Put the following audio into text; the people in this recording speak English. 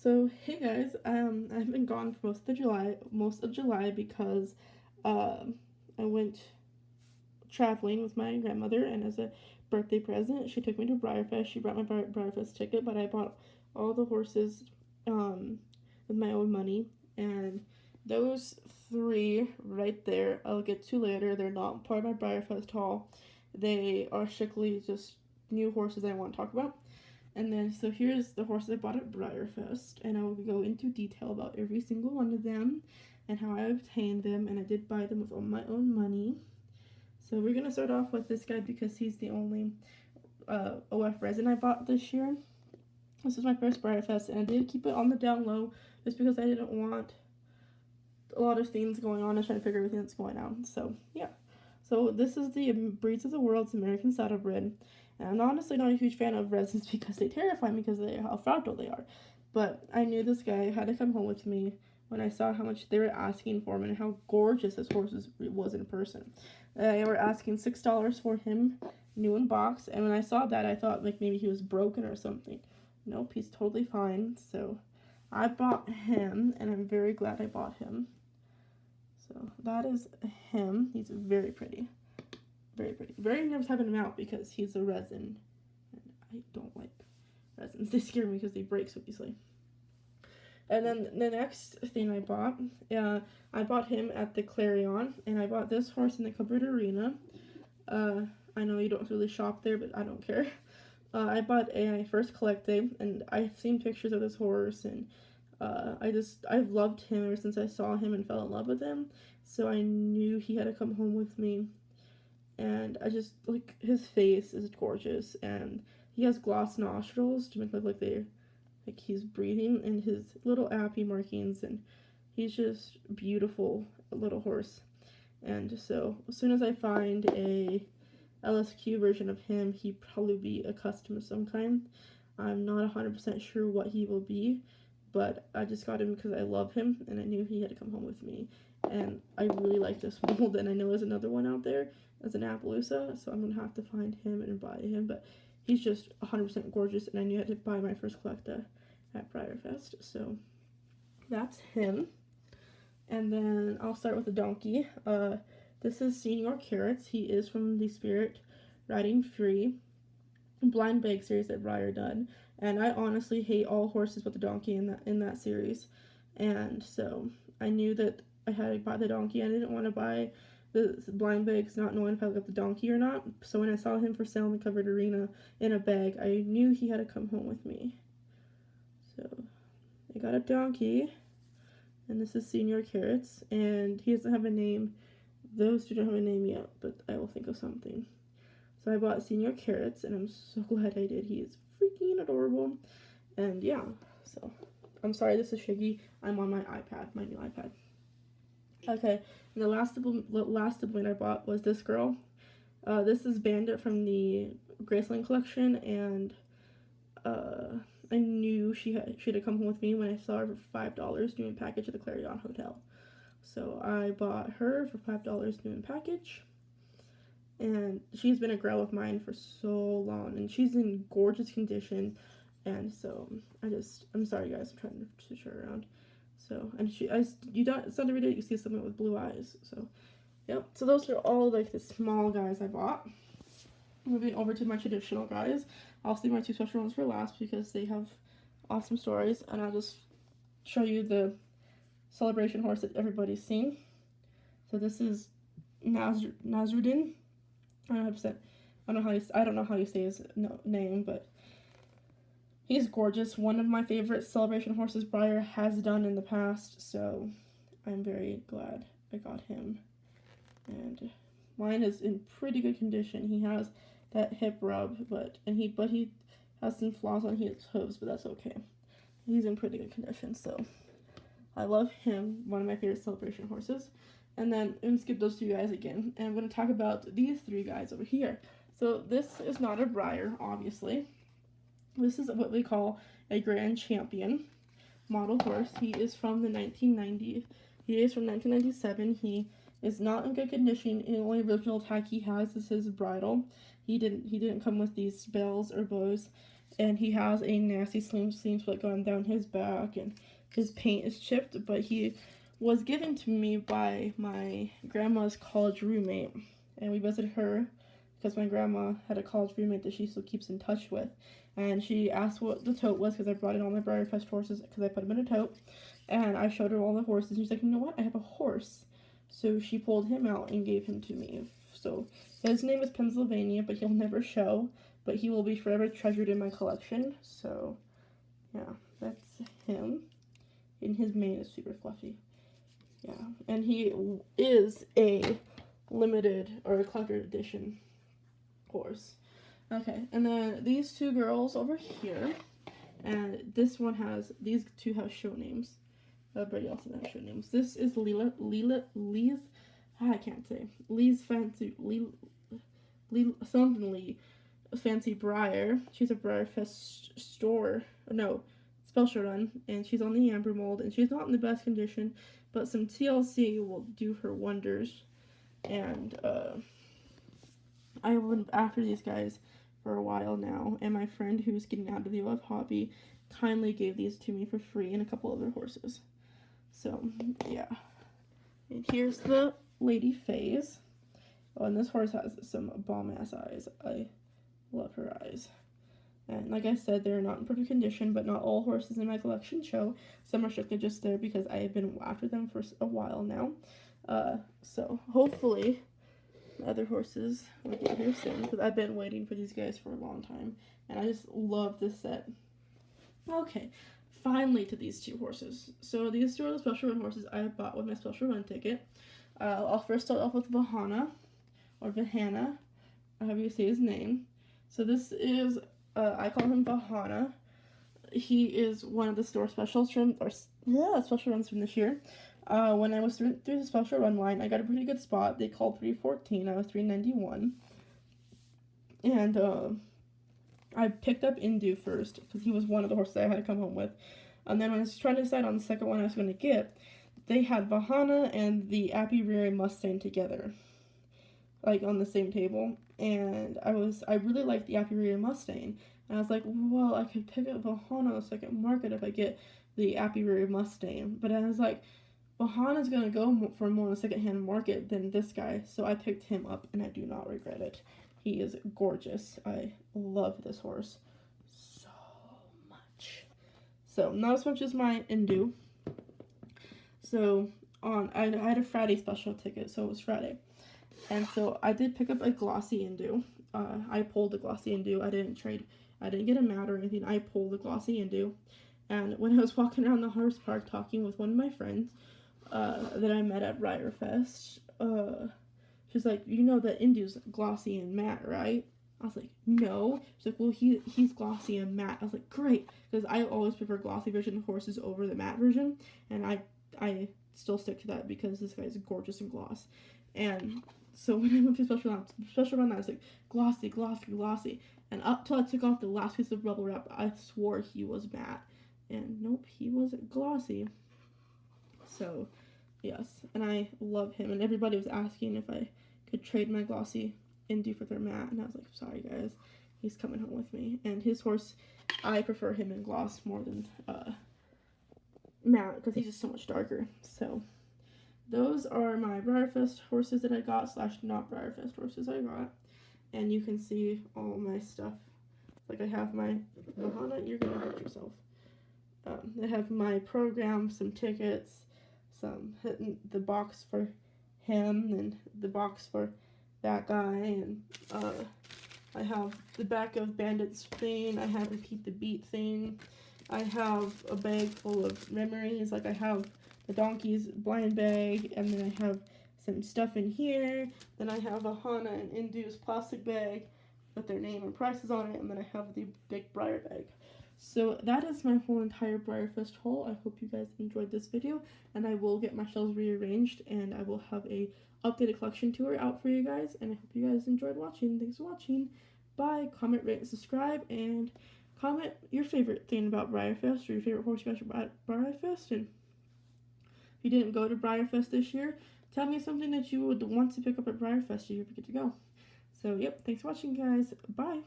So hey guys, I've been gone for most of July because I went traveling with my grandmother, and as a birthday present, she took me to Breyerfest. She brought my Breyerfest ticket, but I bought all the horses um, with my own money, and those three right there, I'll get to later. They're not part of my Breyerfest haul. They are strictly just new horses I want to talk about. And then, so here's the horses I bought at Breyerfest, and I will go into detail about every single one of them and how I obtained them, and I did buy them with all my own money. So we're gonna start off with this guy because he's the only OF resin I bought this year. This is my first Breyerfest, and I did keep it on the down low just because I didn't want a lot of things going on. I was trying to figure everything that's going on. So yeah. So this is the Breeds of the World's American Saddlebred. And I'm honestly not a huge fan of resins because they terrify me because of how fragile they are. But I knew this guy had to come home with me when I saw how much they were asking for him and how gorgeous this horse was in person. They were asking $6 for him, new in box. And when I saw that, I thought like maybe he was broken or something. Nope, he's totally fine. So I bought him, and I'm very glad I bought him. So that is him. He's very pretty. Very pretty. Very nervous having him out because he's a resin. And I don't like resins. They scare me because they break so easily. And then the next thing I bought him at the Clarion. And I bought this horse in the Covered Arena. I know you don't really shop there, but I don't care. I bought a first collect day, and I've seen pictures of this horse, and I've loved him ever since I saw him and fell in love with him. So I knew he had to come home with me. And I just, like, his face is gorgeous, and he has gloss nostrils to make it look like he's breathing, and his little appy markings, and he's just beautiful little horse. And so as soon as I find a LSQ version of him, he'd probably be a custom of some kind. I'm not 100% sure what he will be, but I just got him because I love him, and I knew he had to come home with me. And I really like this mold, and I know there's another one out there as an Appaloosa, so I'm going to have to find him and buy him, but he's just 100% gorgeous, and I knew I had to buy my first collecta at Breyerfest, so that's him. And then I'll start with the donkey. This is Senior Carrots. He is from the Spirit Riding Free blind bag series that Breyer done, and I honestly hate all horses but the donkey in that series, and so I knew that I had to buy the donkey. I didn't want to buy the blind bags not knowing if I got the donkey or not. So when I saw him for sale in the Covered Arena in a bag, I knew he had to come home with me. So I got a donkey, and this is Senior Carrots, and he doesn't have a name. Those two don't have a name yet, but I will think of something. So I bought Senior Carrots, and I'm so glad I did. He is freaking adorable. And yeah, so I'm sorry this is shaky. I'm on my iPad, my new iPad. Okay, and the last sibling I bought was this girl. This is Bandit from the Graceland collection, and I knew she had to come home with me when I saw her for $5 new in package at the Clarion Hotel. So I bought her for $5 new in package. And she's been a girl of mine for so long, and she's in gorgeous condition. And so I'm sorry guys, I'm trying to switch her around. So, and you don't, it's not every day you see someone with blue eyes. So yep, so those are all like the small guys I bought. Moving over to my traditional guys, I'll save my two special ones for last because they have awesome stories, and I'll just show you the celebration horse that everybody's seen. So this is Nasruddin. I don't know how you say his name, but he's gorgeous. One of my favorite celebration horses Breyer has done in the past, so I'm very glad I got him. And mine is in pretty good condition. He has that hip rub, but he has some flaws on his hooves, but that's okay. He's in pretty good condition, so I love him. One of my favorite celebration horses. And then I'm going to skip those two guys again, and I'm going to talk about these three guys over here. So this is not a Breyer, obviously. This is what we call a Grand Champion model horse. He is from the 1990s. He is from 1997. He is not in good condition. The only original tag he has is his bridle. He didn't come with these bells or bows. and he has a nasty seam split going down his back, and his paint is chipped, but he was given to me by my grandma's college roommate, and we visited her because my grandma had a college roommate that she still keeps in touch with, and she asked what the tote was because I brought in all my Breyerfest horses because I put them in a tote, and I showed her all the horses, and she's like, you know what, I have a horse. So she pulled him out and gave him to me. So his name is Pennsylvania, but he'll never show, but he will be forever treasured in my collection. So yeah, that's him, and his mane is super fluffy. Yeah, and he is a limited or a collector edition horse. Okay, and then these two girls over here, and this one has, these two have show names. Brady also have show names. This is Lee's, I can't say. Lee's Fancy, Lee Fancy Breyer. She's a Breyerfest special run, and she's on the amber mold, and she's not in the best condition, but some TLC will do her wonders. And I've been after these guys for a while now, and my friend who's getting out of the OF hobby kindly gave these to me for free and a couple other horses. So yeah, and here's the Lady Phase. Oh, and this horse has some bomb ass eyes. I love her eyes. And like I said, they're not in perfect condition, but not all horses in my collection show. Some are strictly just there because I have been after them for a while now. So hopefully the other horses will get here soon, because I've been waiting for these guys for a long time, and I just love this set. Okay, finally to these two horses. So these two are the special run horses I bought with my special run ticket. I'll first start off with Vahana, or Vahana, however you say his name. So this is, I call him Vahana. He is one of the store specials from, special runs from this year. When I was through the special run line, I got a pretty good spot. They called 314. I was 391. And I picked up Indu first because he was one of the horses I had to come home with. And then when I was trying to decide on the second one I was going to get, they had Vahana and the Apiary Mustang together, like on the same table. And I really liked the Apiary Mustang. And I was like, well, I could pick up Vahana on the second market if I get the Apiary Mustang. But I was like, Vahana's going to go for more on the second-hand market than this guy. So I picked him up, and I do not regret it. He is gorgeous. I love this horse so much. So not as much as my Indu. So I had a Friday special ticket, so it was Friday. And so I did pick up a glossy Indu. I pulled the glossy Indu. I didn't trade. I didn't get a mat or anything. I pulled the glossy Indu. And when I was walking around the horse park talking with one of my friends that I met at Breyerfest, she's like, you know that Indu's glossy and matte, right? I was like, no. She's like, well, he's glossy and matte. I was like, great, because I always prefer glossy version horses over the matte version, and I still stick to that because this guy's gorgeous and gloss. And so when I went to special run, I was like, glossy, glossy, glossy. And up till I took off the last piece of bubble wrap, I swore he was matte. And nope, he was glossy. So, yes. And I love him. And everybody was asking if I could trade my glossy Indu for their matte. And I was like, sorry, guys. He's coming home with me. And his horse, I prefer him in gloss more than matte because he's just so much darker. So, those are my Breyerfest horses that I got / not Breyerfest horses I got. And you can see all my stuff. Like I have my Vahana, you're going to hurt yourself. I have my program, some tickets, the box for him, and the box for that guy, and I have the back of Bandit's thing, I have Repeat the Beat thing, I have a bag full of memories, like I have the donkey's blind bag, and then I have some stuff in here, then I have a Hana and Indu's plastic bag with their name and prices on it, and then I have the big Breyer bag. So that is my whole entire Breyerfest haul. I hope you guys enjoyed this video, and I will get my shelves rearranged, and I will have a updated collection tour out for you guys, and I hope you guys enjoyed watching. Thanks for watching. Bye. Comment, rate, and subscribe, and comment your favorite thing about Breyerfest or your favorite horse you got at Breyerfest, and if you didn't go to Breyerfest this year, tell me something that you would want to pick up at Breyerfest if you ever get to go. So, yep, thanks for watching, guys. Bye.